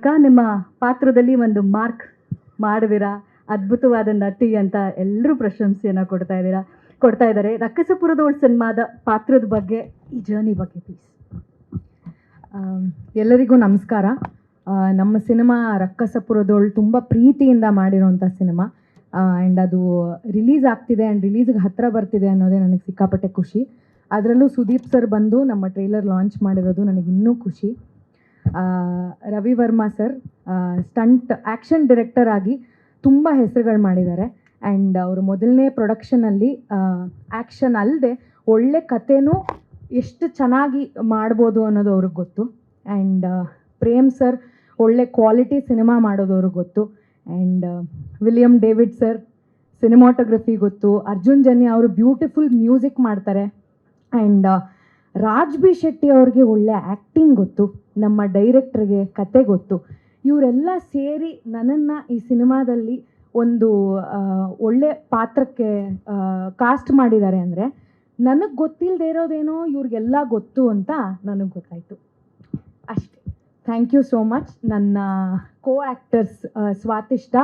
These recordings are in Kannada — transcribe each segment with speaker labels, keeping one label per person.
Speaker 1: ಮೂಲಕ ನಿಮ್ಮ ಪಾತ್ರದಲ್ಲಿ ಒಂದು ಮಾರ್ಕ್ ಮಾಡಿದಿರಾ, ಅದ್ಭುತವಾದ ನಟಿ ಅಂತ ಎಲ್ಲರೂ ಪ್ರಶಂಸೆಯನ್ನು ಕೊಡ್ತಾ ಇದ್ದಾರೆ. ರಕ್ಕಸಪುರದೋಳ್ ಸಿನಿಮಾದ ಪಾತ್ರದ ಬಗ್ಗೆ, ಈ ಜರ್ನಿ ಬಗ್ಗೆ ಪ್ಲೀಸ್.
Speaker 2: ಎಲ್ಲರಿಗೂ ನಮಸ್ಕಾರ. ನಮ್ಮ ಸಿನಿಮಾ ರಕ್ಕಸಪುರದೋಳ್ ತುಂಬ ಪ್ರೀತಿಯಿಂದ ಮಾಡಿರೋಂಥ ಸಿನಿಮಾ ಆ್ಯಂಡ್ ಅದು ರಿಲೀಸ್ ಆಗ್ತಿದೆ ಆ್ಯಂಡ್ ರಿಲೀಸ್ಗೆ ಹತ್ತಿರ ಬರ್ತಿದೆ ಅನ್ನೋದೇ ನನಗೆ ಸಿಕ್ಕಾಪಟ್ಟೆ ಖುಷಿ. ಅದರಲ್ಲೂ ಸುದೀಪ್ ಸರ್ ಬಂದು ನಮ್ಮ ಟ್ರೈಲರ್ ಲಾಂಚ್ ಮಾಡಿರೋದು ನನಗೆ ಇನ್ನೂ ಖುಷಿ. Ravi Varma sir stunt action director ಆಗಿ ತುಂಬ ಹೆಸರುಗಳು ಮಾಡಿದ್ದಾರೆ ಆ್ಯಂಡ್ ಅವರು ಮೊದಲನೇ ಪ್ರೊಡಕ್ಷನಲ್ಲಿ ಆ್ಯಕ್ಷನ್ ಅಲ್ಲದೆ ಒಳ್ಳೆ ಕಥೆನೂ ಎಷ್ಟು ಚೆನ್ನಾಗಿ ಮಾಡ್ಬೋದು ಅನ್ನೋದು ಅವ್ರಿಗೆ ಗೊತ್ತು. ಆ್ಯಂಡ್ ಪ್ರೇಮ್ ಸರ್ ಒಳ್ಳೆ ಕ್ವಾಲಿಟಿ ಸಿನಿಮಾ ಮಾಡೋದು ಅವ್ರಿಗೆ ಗೊತ್ತು. And William David sir cinematography ಗೊತ್ತು. ಅರ್ಜುನ್ ಜನ್ಯ ಅವರು ಬ್ಯೂಟಿಫುಲ್ ಮ್ಯೂಸಿಕ್ ಮಾಡ್ತಾರೆ. ಆ್ಯಂಡ್ ರಾಜ್ ಬಿ ಶೆಟ್ಟಿ ಅವ್ರಿಗೆ ಒಳ್ಳೆ ಆ್ಯಕ್ಟಿಂಗ್ ಗೊತ್ತು. ನಮ್ಮ ಡೈರೆಕ್ಟ್ರಿಗೆ ಕತೆ ಗೊತ್ತು. ಇವರೆಲ್ಲ ಸೇರಿ ನನ್ನನ್ನು ಈ ಸಿನಿಮಾದಲ್ಲಿ ಒಂದು ಒಳ್ಳೆ ಪಾತ್ರಕ್ಕೆ ಕಾಸ್ಟ್ ಮಾಡಿದ್ದಾರೆ ಅಂದರೆ ನನಗೆ ಗೊತ್ತಿಲ್ಲದೆ ಇರೋದೇನೋ ಇವ್ರಿಗೆಲ್ಲ ಗೊತ್ತು ಅಂತ ನನಗೆ ಗೊತ್ತಾಯಿತು. ಅಷ್ಟೇ. Thank you so much. ನನ್ನ ಕೋ ಆ್ಯಕ್ಟರ್ಸ್ ಸ್ವಾತಿಷ್ಠ,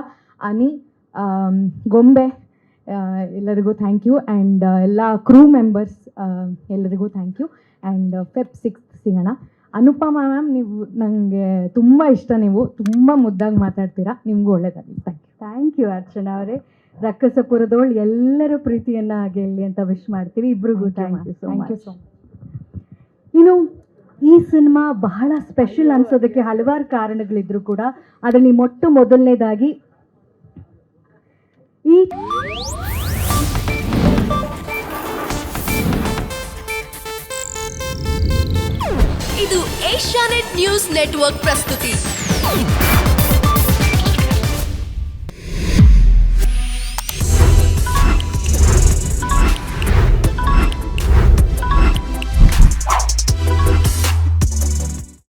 Speaker 2: ಅನಿ, ಗೊಂಬೆ ಎಲ್ಲರಿಗೂ ಥ್ಯಾಂಕ್ ಯು. ಆ್ಯಂಡ್ ಎಲ್ಲ ಕ್ರೂ ಮೆಂಬರ್ಸ್ ಎಲ್ಲರಿಗೂ ಥ್ಯಾಂಕ್ ಯು. ಆ್ಯಂಡ್ ಫೆಬ್ 6 ಸಿಗೋಣ. ಅನುಪಮಾ ಮ್ಯಾಮ್, ನೀವು ನನಗೆ ತುಂಬ ಇಷ್ಟ. ನೀವು ತುಂಬ ಮುದ್ದಾಗಿ ಮಾತಾಡ್ತೀರಾ. ನಿಮಗೂ ಒಳ್ಳೆಯದಾಗಲಿ.
Speaker 1: ಥ್ಯಾಂಕ್ ಯು ಅರ್ಚನಾ ಅವರೇ. ರಕ್ಕಸಪುರದೋಳ್ ಎಲ್ಲರ ಪ್ರೀತಿಯನ್ನು ಗೆಲ್ಲಿ ಅಂತ ವಿಶ್ ಮಾಡ್ತೀವಿ. ಇಬ್ರಿಗೂ ಥ್ಯಾಂಕ್ ಯು ಸೊ ಮಚ್. ಇನ್ನು ಈ ಸಿನಿಮಾ ಬಹಳ ಸ್ಪೆಷಲ್ ಅನ್ಸೋದಕ್ಕೆ ಹಲವಾರು ಕಾರಣಗಳಿದ್ರು ಕೂಡ ಅದರಲ್ಲಿ ಮೊದಲನೇದಾಗಿ
Speaker 3: ಇದು ಏಷ್ಯಾನೆಟ್ ನ್ಯೂಸ್ ನೆಟ್ವರ್ಕ್ ಪ್ರಸ್ತುತಿ.